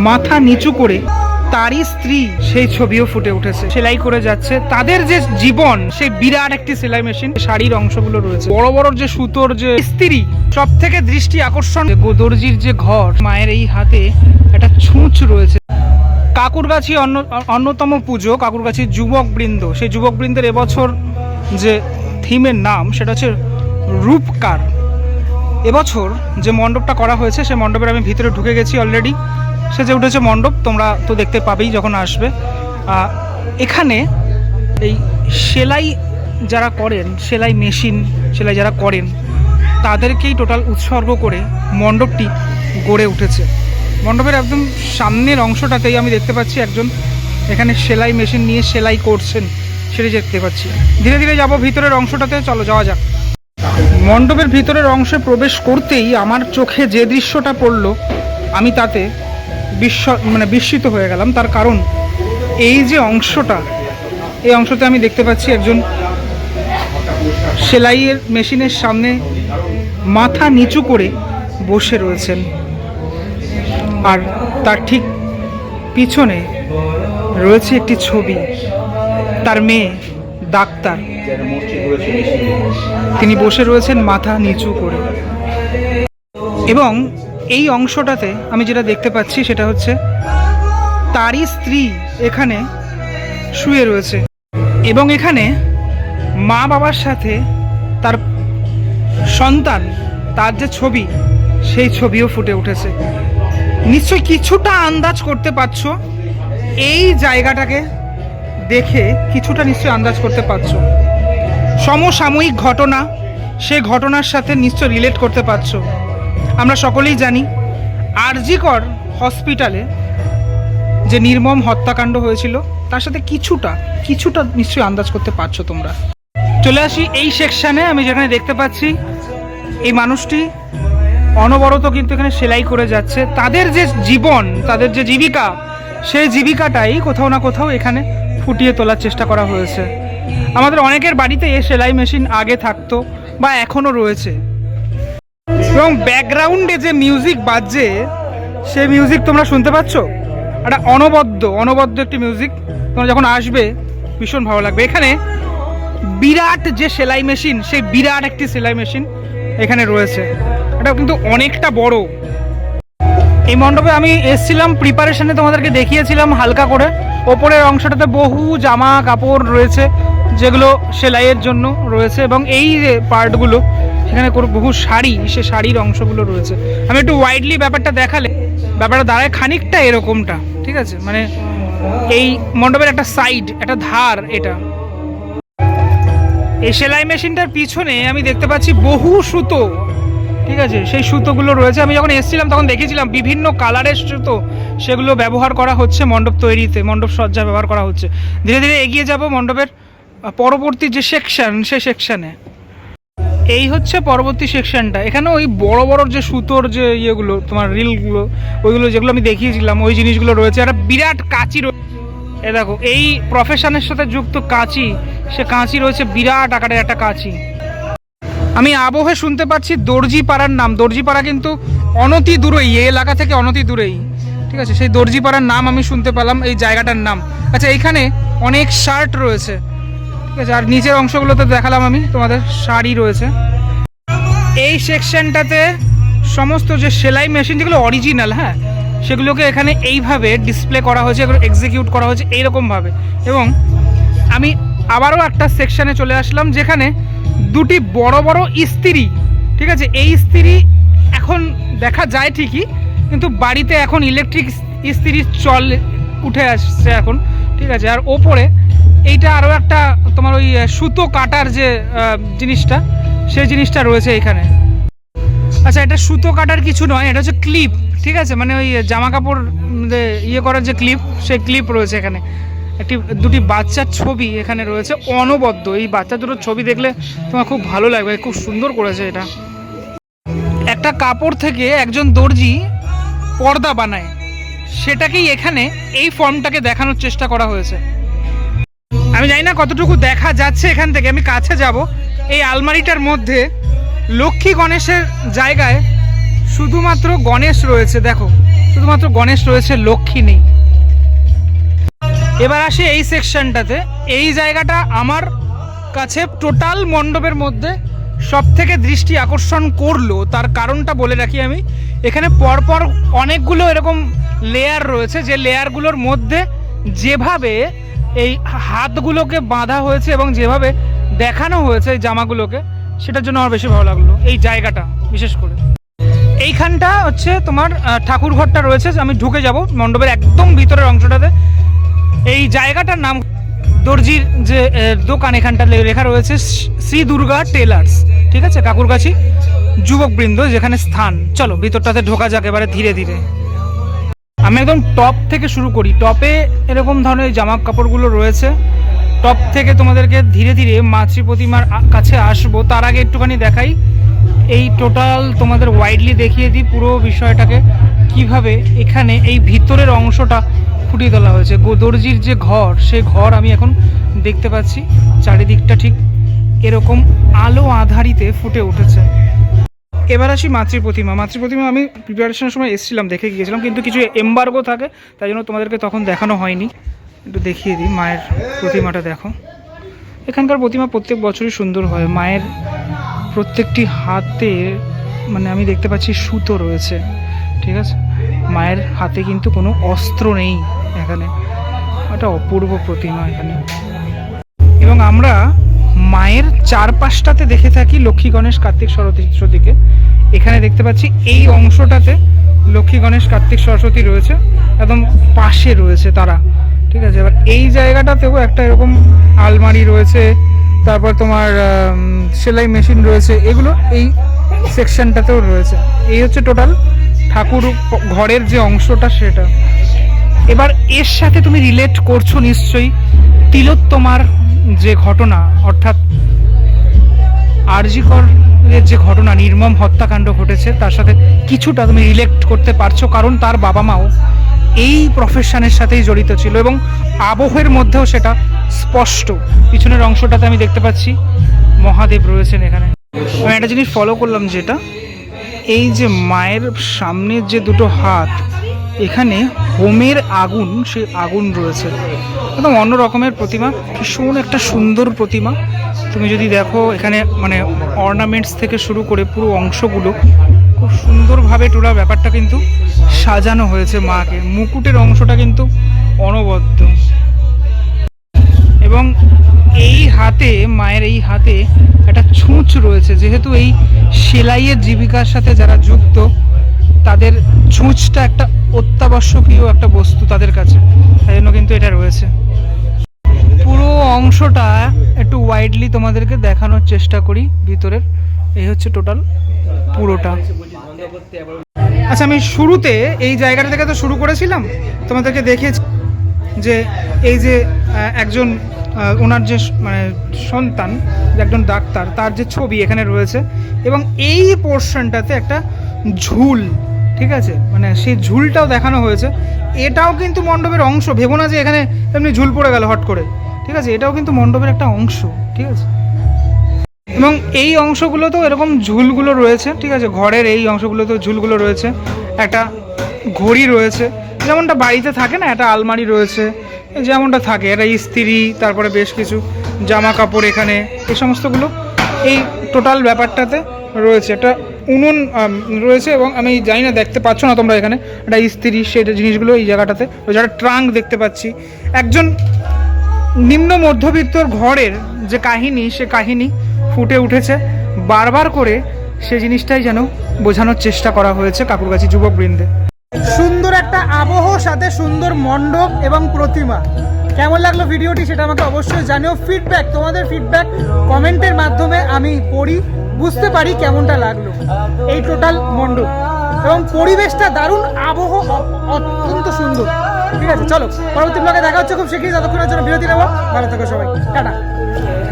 মাথা নিচু করে তারই স্ত্রী সেই ছবিও ফুটে উঠেছে। সেলাই করে যাচ্ছে, তাদের যে জীবন সেই বিরাট একটি সেলাই মেশিন, শাড়ির অংশগুলো রয়েছে, বড় বড় যে সুতোর যে স্ত্রী, সব থেকে দৃষ্টি আকর্ষণ দর্জির যে ঘর, মায়ের এই হাতে একটা ছুঁচ রয়েছে। কাকুরগাছি অন্যতম পুজো, কাকুরগাছির যুবক বৃন্দ, সেই যুবক বৃন্দের এবছর যে থিমের নাম সেটা হচ্ছে রূপকার। এবছর যে মণ্ডপটা করা হয়েছে সেই মণ্ডপের আমি ভিতরে ঢুকে গেছি অলরেডি, সেজে উঠেছে মণ্ডপ, তোমরা তো দেখতে পাবেই যখন আসবে। এখানে এই সেলাই যারা করেন, সেলাই মেশিন সেলাই যারা করেন তাদেরকেই টোটাল উৎসর্গ করে মণ্ডপটি গড়ে উঠেছে। মণ্ডপের একদম সামনের অংশটাতেই আমি দেখতে পাচ্ছি একজন এখানে সেলাই মেশিন নিয়ে সেলাই করছেন, সেটা দেখতে পাচ্ছি। ধীরে ধীরে যাব ভিতরের অংশটাতে, চলো যাওয়া যাক। মণ্ডপের ভিতরের অংশে প্রবেশ করতেই আমার চোখে যে দৃশ্যটা পড়লো আমি তাতে বিস্মিত হয়ে গেলাম। তার কারণ এই যে অংশটা, এই অংশতে আমি দেখতে পাচ্ছি একজন সেলাইয়ের মেশিনের সামনে মাথা নিচু করে বসে রয়েছেন, আর তার ঠিক পিছনে রয়েছে একটি ছবি, তার মেয়ে ডাক্তার, তিনি বসে রয়েছেন মাথা নিচু করে। এবং এই অংশটাতে আমি যেটা দেখতে পাচ্ছি সেটা হচ্ছে তারই স্ত্রী এখানে শুয়ে রয়েছে, এবং এখানে মা বাবার সাথে তার সন্তান, তার যে ছবি সেই ছবিও ফুটে উঠেছে। নিশ্চয়ই কিছুটা আন্দাজ করতে পারছো, এই জায়গাটাকে দেখে কিছুটা নিশ্চয়ই আন্দাজ করতে পারছো। সমসাময়িক ঘটনা, সেই ঘটনার সাথে নিশ্চয় রিলেট করতে পারছো। আমরা সকলেই জানি আরজি কর হসপিটালে যে নির্মম হত্যাকাণ্ড হয়েছিল তার সাথে কিছুটা নিশ্চয়ই আন্দাজ করতে পারছো তোমরা। চলে আসি এই সেকশানে, আমি যেখানে দেখতে পাচ্ছি এই মানুষটি অনবরত কিন্তু এখানে সেলাই করে যাচ্ছে। তাদের যে জীবন, তাদের যে জীবিকা, সেই জীবিকাটাই কোথাও না কোথাও এখানে ফুটিয়ে তোলার চেষ্টা করা হয়েছে। আমাদের অনেকের বাড়িতে এই সেলাই মেশিন আগে থাকতো বা এখনও রয়েছে, এবং ব্যাকগ্রাউন্ডে যে মিউজিক বাজছে সেই মিউজিক তোমরা শুনতে পাচ্ছ, একটা অনবদ্য একটি মিউজিক। তোমরা যখন আসবে ভীষণ ভালো লাগবে। এখানে বিরাট যে সেলাই মেশিন, সেই বিরাট একটি সেলাই মেশিন এখানে রয়েছে, এটা কিন্তু অনেকটা বড়। এই মণ্ডপে আমি এসছিলাম প্রিপারেশনে, তোমাদেরকে দেখিয়েছিলাম হালকা করে। ওপরের অংশটাতে বহু জামা কাপড় রয়েছে যেগুলো সেলাইয়ের জন্য রয়েছে, এবং এই যে পার্টগুলো সেখানে বহু শাড়ি, সে শাড়ির অংশগুলো রয়েছে। আমি একটু ওয়াইডলি ব্যাপারটা দেখালে ব্যাপারটা দাঁড়ায় খানিকটা এরকমটা, ঠিক আছে? মানে এই মণ্ডপের একটা সাইড, একটা ধার এটা। এই সেলাই মেশিনটার পিছনে আমি দেখতে পাচ্ছি বহু সুতো, ঠিক আছে? সেই সুতোগুলো রয়েছে। আমি যখন এসেছিলাম তখন দেখেছিলাম বিভিন্ন কালারের সুতো, সেগুলো ব্যবহার করা হচ্ছে মণ্ডপ তৈরিতে, মণ্ডপ সজ্জা ব্যবহার করা হচ্ছে। ধীরে ধীরে এগিয়ে যাব মণ্ডপের পরবর্তী যে সেকশন, সেই সেকশানে। এই হচ্ছে পরবর্তী সেকশনটা। এখানে ওই বড় বড় যে সুতোর যে ইয়েগুলো, তোমার রিলগুলো, ওইগুলো যেগুলো আমি দেখিয়েছিলাম, ওই জিনিসগুলো রয়েছে। একটা বিরাট কাঁচি রয়েছে, এ দেখো এই প্রফেশনের সাথে যুক্ত কাঁচি, সে কাঁচি রয়েছে বিরাট আকারের একটা কাঁচি। আমি আবহে শুনতে পাচ্ছি দর্জিপাড়ার নাম। দর্জিপাড়া কিন্তু অনতি দূরেই, এই এলাকা থেকে অনতি দূরেই, ঠিক আছে? সেই দর্জিপাড়ার নাম আমি শুনতে পেলাম, এই জায়গাটার নাম। আচ্ছা, এইখানে অনেক শার্ট রয়েছে, ঠিক আছে? আর নিচের অংশগুলোতে দেখালাম আমি তোমাদের, শাড়ি রয়েছে। এই সেকশনটাতে সমস্ত যে সেলাই মেশিন যেগুলো অরিজিনাল, হ্যাঁ, সেগুলোকে এখানে এইভাবে ডিসপ্লে করা হয়েছে, এগুলো এক্সিকিউট করা হয়েছে এইরকমভাবে। এবং আমি আবারও একটা সেকশানে চলে আসলাম যেখানে দুটি বড় বড় ইস্ত্রি, ঠিক আছে? এই ইস্ত্রি এখন দেখা যায় ঠিকই, কিন্তু বাড়িতে এখন ইলেকট্রিক ইস্ত্রির চল উঠে আসছে এখন, ঠিক আছে? আর ওপরে এইটা আরও একটা তোমার ওই সুতো কাটার যে জিনিসটা, সেই জিনিসটা রয়েছে এখানে। আচ্ছা, এটা সুতো কাটার কিছু নয়, এটা হচ্ছে ক্লিপ, ঠিক আছে? মানে ওই জামা কাপড় ইয়ে করার যে ক্লিপ, সেই ক্লিপ রয়েছে এখানে। দুটি বাচ্চার ছবি এখানে রয়েছে অনবদ্য। এই বাচ্চা দুটোর ছবি দেখলে তোমার খুব ভালো লাগবে, খুব সুন্দর করেছে এটা। একটা কাপড় থেকে একজন দর্জি পর্দা বানায়, সেটাকেই এখানে এই ফর্মটাকে দেখানোর চেষ্টা করা হয়েছে। আমি জানি না কতটুকু দেখা যাচ্ছে এখান থেকে, আমি কাছে যাব। এই আলমারিটার মধ্যে লক্ষ্মী গণেশের জায়গায় শুধুমাত্র গণেশ রয়েছে, দেখো শুধুমাত্র গণেশ রয়েছে, লক্ষ্মী নেই। এবার আসি এই সেকশনটাতে। এই জায়গাটা আমার কাছে টোটাল মণ্ডপের মধ্যে সব থেকে দৃষ্টি আকর্ষণ করলো। তার কারণটা বলে রাখি আমি, এখানে পরপর অনেকগুলো এরকম লেয়ার রয়েছে, যে লেয়ারগুলোর মধ্যে যেভাবে এই হাতগুলোকে বাঁধা হয়েছে এবং যেভাবে দেখানো হয়েছে এই জামাগুলোকে, সেটার জন্য আমার বেশি ভালো লাগলো এই জায়গাটা বিশেষ করে। এইখানটা হচ্ছে তোমার ঠাকুর ঘরটা রয়েছে, আমি ঢুকে যাব মণ্ডপের একদম ভিতরের অংশটাতে। এই জায়গাটার নাম দর্জির যে দোকান, এখানটা লেখা রয়েছে শ্রী দুর্গা টেলার্স, ঠিক আছে, কাকুরগাছি যুবকবৃন্দ যেখানে স্থান। চলো ভিতরটাতে ঢোকা যাক এবারে ধীরে ধীরে। আমি একদম টপ থেকে শুরু করি। টপে এরকম ধরনের জামা কাপড়গুলো রয়েছে। টপ থেকে তোমাদেরকে ধীরে ধীরে মাতৃ প্রতিমার কাছে আসবো। তার আগে একটুখানি দেখাই, এই টোটাল তোমাদের ওয়াইডলি দেখিয়ে দিই পুরো বিষয়টাকে, কিভাবে এখানে এই ভিতরের অংশটা ফুটিয়ে তোলা হয়েছে। দর্জির যে ঘর, সেই ঘর আমি এখন দেখতে পাচ্ছি চারিদিকটা ঠিক এরকম আলো আধারিতে ফুটে উঠেছে। এবার আসি মাতৃ প্রতিমা। মাতৃ প্রতিমা আমি প্রিপারেশনের সময় এসেছিলাম, দেখে গিয়েছিলাম, কিন্তু কিছু এমবার্গো থাকে, তাই জন্য তোমাদেরকে তখন দেখানো হয়নি। একটু দেখিয়ে দিই মায়ের প্রতিমাটা। দেখো এখানকার প্রতিমা প্রত্যেক বছরই সুন্দর হয়। মায়ের প্রত্যেকটি হাতে মানে আমি দেখতে পাচ্ছি সুতো রয়েছে, ঠিক আছে। মায়ের হাতে কিন্তু কোনো অস্ত্র নেই এখানে, একটা অপূর্ব প্রতিমা এখানে। এবং আমরা মায়ের চারপাশটাতে দেখে থাকি লক্ষ্মী গণেশ কার্তিক সরস্বতীকে। এখানে দেখতে পাচ্ছি এই অংশটাতে লক্ষ্মী গণেশ কার্তিক সরস্বতী রয়েছে, একদম পাশে রয়েছে তারা, ঠিক আছে। এবার এই জায়গাটাতেও একটা এরকম আলমারি রয়েছে, তারপর তোমার সেলাই মেশিন রয়েছে, এগুলো এই সেকশনটাতেও রয়েছে। এই হচ্ছে টোটাল ঠাকুর ঘরের যে অংশটা সেটা। এবার এর সাথে তুমি রিলেট করছো নিশ্চয়ই তিলোত্তমার যে ঘটনা, অর্থাৎ আরজি করের যে ঘটনা, নির্মম হত্যাকাণ্ড ঘটেছে, তার সাথে কিছুটা তুমি রিলেট করতে পারছো, কারণ তার বাবা মাও এই প্রফেশনের সাথেই জড়িত ছিল এবং আবহের মধ্যেও সেটা স্পষ্ট। পিছনের অংশটাতে আমি দেখতে পাচ্ছি মহাদেব রয়েছেন এখানে। আমি একটা জিনিস ফলো করলাম, যেটা এই যে মায়ের সামনের যে দুটো হাত, এখানে হোমের আগুন, সেই আগুন রয়েছে। একদম অন্য রকমের প্রতিমা, ভীষণ একটা সুন্দর প্রতিমা। তুমি যদি দেখো এখানে মানে অর্নামেন্টস থেকে শুরু করে পুরো অংশগুলো খুব সুন্দরভাবে টোলা ব্যাপারটা কিন্তু সাজানো হয়েছে মাকে। মুকুটের অংশটা কিন্তু অনবদ্য। এবং এই হাতে, মায়ের এই হাতে একটা ছুঁচ রয়েছে, যেহেতু এই সেলাইয়ের জীবিকার সাথে যারা যুক্ত, তাদের ছুঁচটা একটা অত্যাবশ্যকীয় একটা বস্তু তাদের কাছে, তাই জন্য কিন্তু এটা রয়েছে। পুরো অংশটা একটু ওয়াইডলি তোমাদেরকে দেখানোর চেষ্টা করি ভিতরের। এই হচ্ছে টোটাল পুরোটা। আচ্ছা, আমি শুরুতে এই জায়গাটা থেকে তো শুরু করেছিলাম, তোমাদেরকে দেখেছি যে এই যে একজন ওনার যে মানে সন্তান, একজন ডাক্তার, তার যে ছবি এখানে রয়েছে, এবং এই পোর্শনটাতে একটা ঝুল, ঠিক আছে, মানে সেই ঝুলটাও দেখানো হয়েছে। এটাও কিন্তু মণ্ডপের অংশ, ভেবো না যে এখানে এমনি ঝুল পড়ে গেল হট করে, ঠিক আছে, এটাও কিন্তু মণ্ডপের একটা অংশ, ঠিক আছে। এবং এই অংশগুলোতেও এরকম ঝুলগুলো রয়েছে, ঠিক আছে, ঘরের এই অংশগুলোতেও ঝুলগুলো রয়েছে। একটা ঘড়ি রয়েছে, যেমনটা বাড়িতে থাকে না, একটা আলমারি রয়েছে যেমনটা থাকে, একটা ইস্ত্রি, তারপরে বেশ কিছু জামা কাপড় এখানে, এই সমস্তগুলো এই টোটাল ব্যাপারটাতে রয়েছে। একটা উনুন রয়েছে, এবং আমি জানি না দেখতে পাচ্ছ না তোমরা, এখানে একটা ইস্ত্রি, সেটা জিনিসগুলো এই জায়গাটাতে রয়েছে। একটা ট্রাঙ্ক দেখতে পাচ্ছি। একজন নিম্ন মধ্যবিত্তর ঘরের যে কাহিনী, সে কাহিনী ফুটে উঠেছে বারবার করে, সে জিনিসটাই যেন বোঝানোর চেষ্টা করা হয়েছে কাকুরগাছি যুবকবৃন্দে। সুন্দর একটা আবহ, সাথে সুন্দর মণ্ডপ এবং প্রতিমা। কেমন লাগলো ভিডিওটি সেটা আমাকে অবশ্যই জানিও। ফিডব্যাক, তোমাদের ফিডব্যাক কমেন্টের মাধ্যমে আমি পড়ি, বুঝতে পারি কেমনটা লাগলো এই টোটাল মণ্ডপ। এবং পরিবেশটা দারুণ, আবহ অত্যন্ত সুন্দর। ঠিক আছে, চলো পরবর্তী ব্লগে দেখা হচ্ছে খুব শীঘ্রই। ততক্ষণের জন্য বিরতি নেবো। ভালো থাকো সবাই, টাটা।